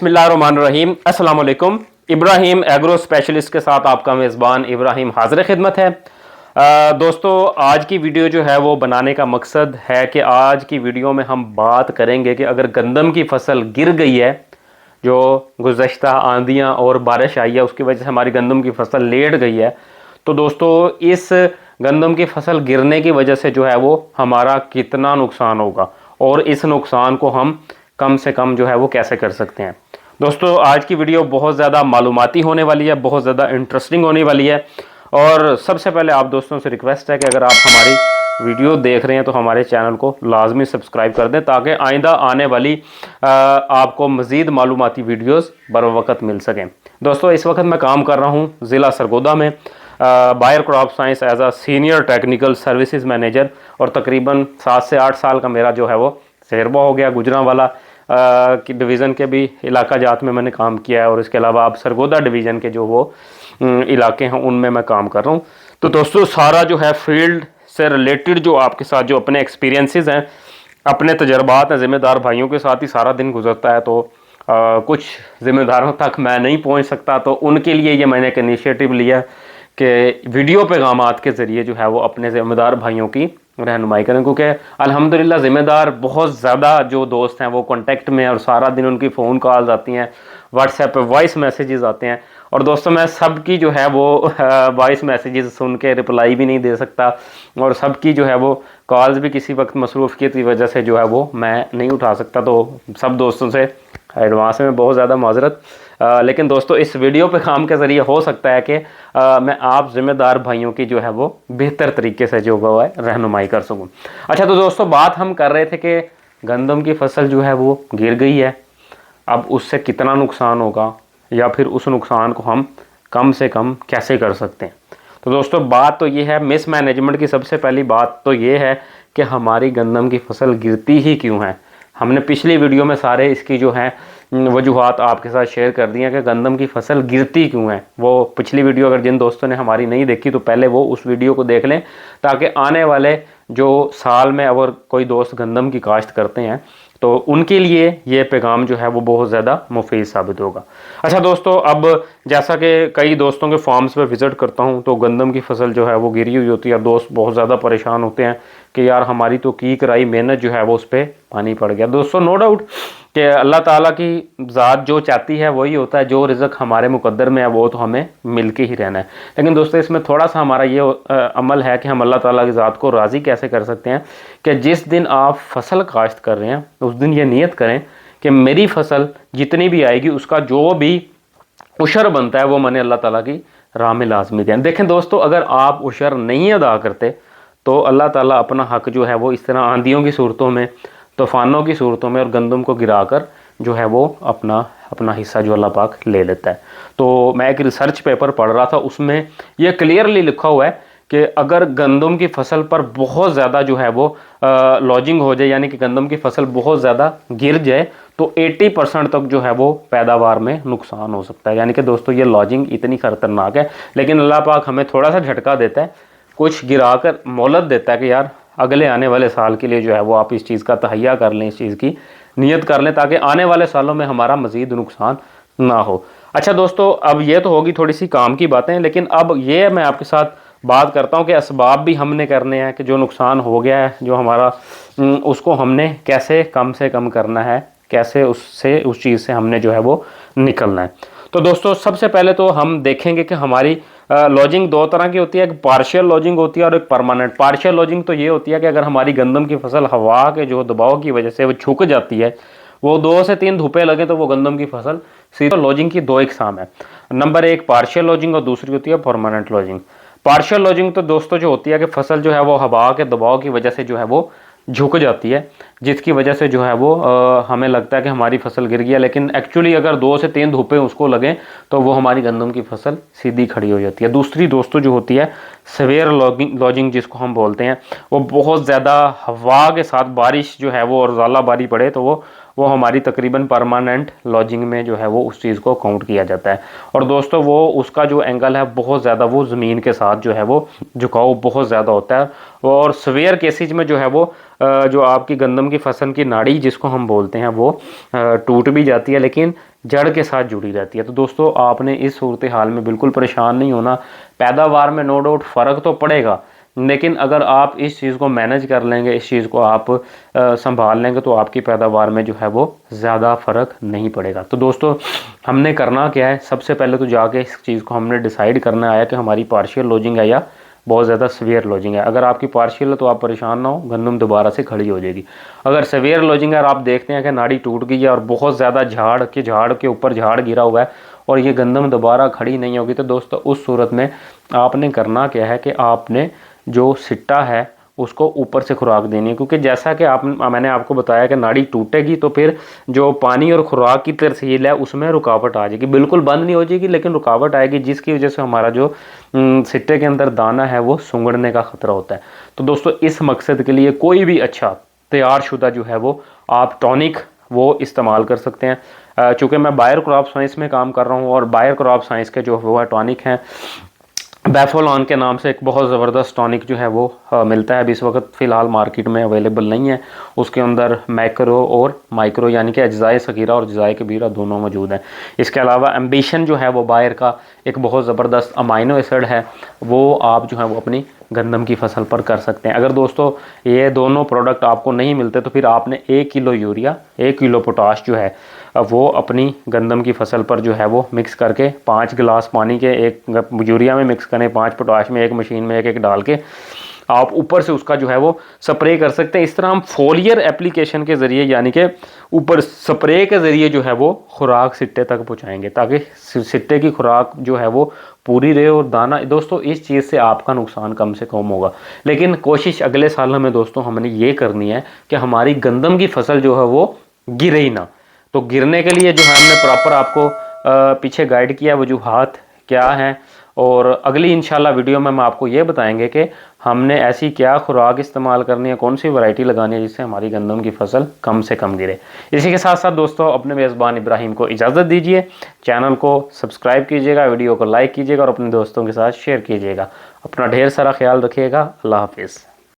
बिस्मिल्लाहिर्रहमानिर्रहीम। अस्सलाम वालेकुम। इब्राहिम एग्रो स्पेशलिस्ट के साथ आपका मेज़बान इब्राहिम हाज़िर खिदमत है। दोस्तों, आज की वीडियो जो है वो बनाने का मकसद है कि आज की वीडियो में हम बात करेंगे कि अगर गंदम की फसल गिर गई है, जो गुज़श्ता आंधियाँ और बारिश आई है उसकी वजह से हमारी गंदम की फसल लेट गई है, तो दोस्तों इस गंदम की फसल गिरने की वजह से जो है वो हमारा कितना नुकसान होगा और इस नुकसान को हम कम से कम जो है वो कैसे कर सकते हैं। दोस्तों, आज की वीडियो बहुत ज़्यादा मालूमाती होने वाली है, बहुत ज़्यादा इंटरेस्टिंग होने वाली है। और सबसे पहले आप दोस्तों से रिक्वेस्ट है कि अगर आप हमारी वीडियो देख रहे हैं तो हमारे चैनल को लाजमी सब्सक्राइब कर दें ताकि आइंदा आने वाली आपको मज़ीद मालूमाती वीडियोस बर वक्त मिल सकें। दोस्तों, इस वक्त मैं काम कर रहा हूँ ज़िला सरगोदा में बायर क्रॉप साइंस एज आ सीनियर टेक्निकल सर्विसेज मैनेजर, और तकरीबन 7 से 8 साल का मेरा जो है वो तजर्बा हो गया। गुजरांवाला की डिवीज़न के भी इलाका जात में मैंने काम किया है और इसके अलावा अब सरगोदा डिवीज़न के जो वो इलाके हैं उनमें मैं काम कर रहा हूँ। तो दोस्तों, सारा जो है फील्ड से रिलेटेड जो आपके साथ जो अपने एक्सपीरियंसेस हैं, अपने तजर्बात हैं, ज़िम्मेदार भाइयों के साथ ही सारा दिन गुजरता है। तो कुछ ज़िम्मेदारों तक मैं नहीं पहुँच सकता, तो उनके लिए ये मैंने एक इनिशिएटिव लिया कि वीडियो पैगामात के ज़रिए जो है वो अपने ज़िम्मेदार भाइयों की रहनुमाई करें, क्योंकि अल्हम्दुलिल्लाह ज़िम्मेदार बहुत ज़्यादा जो दोस्त हैं वो कांटेक्ट में हैं और सारा दिन उनकी फ़ोन कॉल्स आती हैं, व्हाट्सएप पे वॉइस मैसेजेस आते हैं। और दोस्तों, मैं सबकी जो है वो वॉइस मैसेजेस सुन के रिप्लाई भी नहीं दे सकता और सबकी जो है वो कॉल्स भी किसी वक्त मसरूफ़ियत की वजह से जो है वो मैं नहीं उठा सकता। तो सब दोस्तों से एडवांस में बहुत ज़्यादा माजरत। लेकिन दोस्तों, इस वीडियो पे काम के ज़रिए हो सकता है कि मैं आप ज़िम्मेदार भाइयों की जो है वो बेहतर तरीके से जो है रहनुमाई कर सकूं। अच्छा, तो दोस्तों, बात हम कर रहे थे कि गंदम की फसल जो है वो गिर गई है, अब उससे कितना नुकसान होगा या फिर उस नुकसान को हम कम से कम कैसे कर सकते हैं। तो दोस्तों, बात तो ये है, मिस मैनेजमेंट की सबसे पहली बात तो ये है कि हमारी गंदम की फसल गिरती ही क्यों है। हमने पिछली वीडियो में सारे इसकी जो है वजूहात आपके साथ शेयर कर दी हैं कि गंदम की फसल गिरती क्यों है। वो पिछली वीडियो अगर जिन दोस्तों ने हमारी नहीं देखी तो पहले वो उस वीडियो को देख लें, ताकि आने वाले जो साल में अगर कोई दोस्त गंदम की काश्त करते हैं तो उनके लिए ये पैगाम जो है वो बहुत ज़्यादा मुफीद साबित होगा। अच्छा दोस्तों, अब जैसा कि कई दोस्तों के फार्म्स पे विज़िट करता हूँ तो गंदम की फसल जो है वो गिरी हुई होती है, दोस्त बहुत ज़्यादा परेशान होते हैं कि यार हमारी तो की कराई मेहनत जो है वो उस पर पानी पड़ गया। दोस्तों, नो डाउट कि अल्लाह ताला की ज़ात जो चाहती है वही होता है, जो रिज़्क हमारे मुकद्दर में है वो तो हमें मिल के ही रहना है। लेकिन दोस्तों, इसमें थोड़ा सा हमारा ये अमल है कि हम अल्लाह ताला की ज़ात को राज़ी कैसे कर सकते हैं कि जिस दिन आप फसल काश्त कर रहे हैं उस दिन ये नीयत करें कि मेरी फसल जितनी भी आएगी उसका जो भी उशर बनता है वो मैंने अल्लाह ताला की राह में लाजमी दें। देखें दोस्तों, अगर आप उशर नहीं अदा करते तो अल्लाह ताला अपना हक जो है वो इस तरह आंधियों की सूरतों में, तूफ़ानों की सूरतों में और गंदम को गिराकर जो है वो अपना हिस्सा जो अल्लाह पाक ले लेता है। तो मैं एक रिसर्च पेपर पढ़ रहा था, उसमें यह क्लियरली लिखा हुआ है कि अगर गंदम की फसल पर बहुत ज़्यादा जो है वो लॉजिंग हो जाए, यानी कि गंदम की फसल बहुत ज़्यादा गिर जाए, तो 80% तक जो है वो पैदावार में नुकसान हो सकता है। यानी कि दोस्तों, ये लॉजिंग इतनी खतरनाक है, लेकिन अल्लाह पाक हमें थोड़ा सा झटका देता है, कुछ गिरा कर मोहलत देता है कि यार अगले आने वाले साल के लिए जो है वो आप इस चीज़ का तहैया कर लें, इस चीज़ की नीयत कर लें, ताकि आने वाले सालों में हमारा मज़ीद नुकसान ना हो। अच्छा दोस्तों, अब ये तो होगी थोड़ी सी काम की बातें, लेकिन अब ये मैं आपके साथ बात करता हूँ कि असबाब भी हमने करने हैं कि जो नुकसान हो गया है जो हमारा, उसको हमने कैसे कम से कम करना है, कैसे उस चीज़ से हमने जो है वो निकलना है। तो दोस्तों, सबसे पहले तो हम देखेंगे कि हमारी लॉजिंग दो तरह की होती है, एक पार्शियल लॉजिंग होती है और एक परमानेंट। पार्शियल लॉजिंग तो ये होती है कि अगर हमारी गंदम की फसल हवा के जो दबाव की वजह से वो झुक जाती है, वो 2 से 3 धूपे लगे तो वो गंदम की फसल सीधे। लॉजिंग की 2 इकसाम है, नंबर 1 पार्शियल लॉजिंग और दूसरी होती है परमानेंट लॉजिंग। पार्शियल लॉजिंग तो दोस्तों जो होती है कि फसल जो है वो हवा के दबाव की वजह से जो है वो झुक जाती है, जिसकी वजह से जो है वो हमें लगता है कि हमारी फसल गिर गया, लेकिन एक्चुअली अगर 2 से 3 धूपे उसको लगें तो वो हमारी गंदम की फसल सीधी खड़ी हो जाती है। दूसरी दोस्तों जो होती है सवेयर लॉजिंग जिसको हम बोलते हैं, वो बहुत ज़्यादा हवा के साथ बारिश जो है वो और ज़ाला बारी पड़े तो वो हमारी तकरीबन परमानेंट लॉजिंग में जो है वो उस चीज़ को काउंट किया जाता है। और दोस्तों, वो उसका जो एंगल है बहुत ज़्यादा वो ज़मीन के साथ जो है वो झुकाव बहुत ज़्यादा होता है। और सवेयर केसेज में जो है वो जो आपकी गंदम की फसल की नाड़ी जिसको हम बोलते हैं वो टूट भी जाती है, लेकिन जड़ के साथ जुड़ी रहती है। तो दोस्तों आपने इस सूरत हाल में बिल्कुल परेशान नहीं होना। पैदावार में नो डाउट फ़र्क तो पड़ेगा, लेकिन अगर आप इस चीज़ को मैनेज कर लेंगे, इस चीज़ को आप संभाल लेंगे, तो आपकी पैदावार में जो है वो ज़्यादा फ़र्क नहीं पड़ेगा। तो दोस्तों हमने करना क्या है, सबसे पहले तो जाके इस चीज़ को हमने डिसाइड करना आया कि हमारी पार्शियल लॉजिंग है या बहुत ज़्यादा सवियर लॉजिंग है। अगर आपकी पार्शियल है तो आप परेशान ना हो, गंदम दोबारा से खड़ी हो जाएगी। अगर सवियर लॉजिंग है और आप देखते हैं कि नाड़ी टूट गई है और बहुत ज़्यादा झाड़ के ऊपर झाड़ गिरा हुआ है और ये गंदम दोबारा खड़ी नहीं होगी, तो दोस्तों उस सूरत में आपने करना क्या है कि आपने जो सिट्टा है उसको ऊपर से खुराक देनी है। क्योंकि जैसा कि मैंने आपको बताया कि नाड़ी टूटेगी तो फिर जो पानी और खुराक की तरसील है उसमें रुकावट आ जाएगी। बिल्कुल बंद नहीं हो जाएगी लेकिन रुकावट आएगी, जिसकी वजह से हमारा जो सिट्टे के अंदर दाना है वो सुंगड़ने का ख़तरा होता है। तो दोस्तों इस मकसद के लिए कोई भी अच्छा तैयार शुदा जो है वो आप टॉनिक वो इस्तेमाल कर सकते हैं। चूँकि मैं बायर क्रॉप साइंस में काम कर रहा हूँ और बायर क्रॉप साइंस के जो वो है टॉनिक हैं, बेफोलॉन के नाम से एक बहुत ज़बरदस्त टॉनिक जो है वो मिलता है। अभी इस वक्त फ़िलहाल मार्केट में अवेलेबल नहीं है। उसके अंदर मैक्रो और माइक्रो यानी कि अज्जाए सगीरा और अज्जाए कबीरा दोनों मौजूद हैं। इसके अलावा एम्बिशन जो है वो बायर का एक बहुत ज़बरदस्त अमाइनो एसिड है, वो आप जो है वो अपनी गंदम की फसल पर कर सकते हैं। अगर दोस्तों ये दोनों प्रोडक्ट आपको नहीं मिलते तो फिर आपने 1 किलो यूरिया 1 किलो पोटाश जो है वो अपनी गंदम की फसल पर जो है वो मिक्स करके 5 गिलास पानी के, 1 यूरिया में मिक्स करें, 5 पोटाश में, एक मशीन में एक डाल के आप ऊपर से उसका जो है वो स्प्रे कर सकते हैं। इस तरह हम फोलियर एप्लीकेशन के ज़रिए यानी कि ऊपर स्प्रे के ज़रिए जो है वो खुराक सिट्टे तक पहुंचाएंगे ताकि सिट्टे की खुराक जो है वो पूरी रहे और दाना। दोस्तों इस चीज़ से आपका नुकसान कम से कम होगा, लेकिन कोशिश अगले साल में दोस्तों हमने ये करनी है कि हमारी गंदम की फसल जो है वो गिरे ही ना। तो गिरने के लिए जो है हमने प्रॉपर आपको पीछे गाइड किया वजूहात क्या हैं, और अगली इंशाल्लाह वीडियो में हम आपको ये बताएंगे कि हमने ऐसी क्या खुराक इस्तेमाल करनी है, कौन सी वैरायटी लगानी है जिससे हमारी गंदम की फसल कम से कम गिरे। इसी के साथ साथ दोस्तों अपने मेज़बान इब्राहिम को इजाज़त दीजिए। चैनल को सब्सक्राइब कीजिएगा, वीडियो को लाइक कीजिएगा और अपने दोस्तों के साथ शेयर कीजिएगा। अपना ढेर सारा ख्याल रखिएगा। अल्लाह हाफिज़।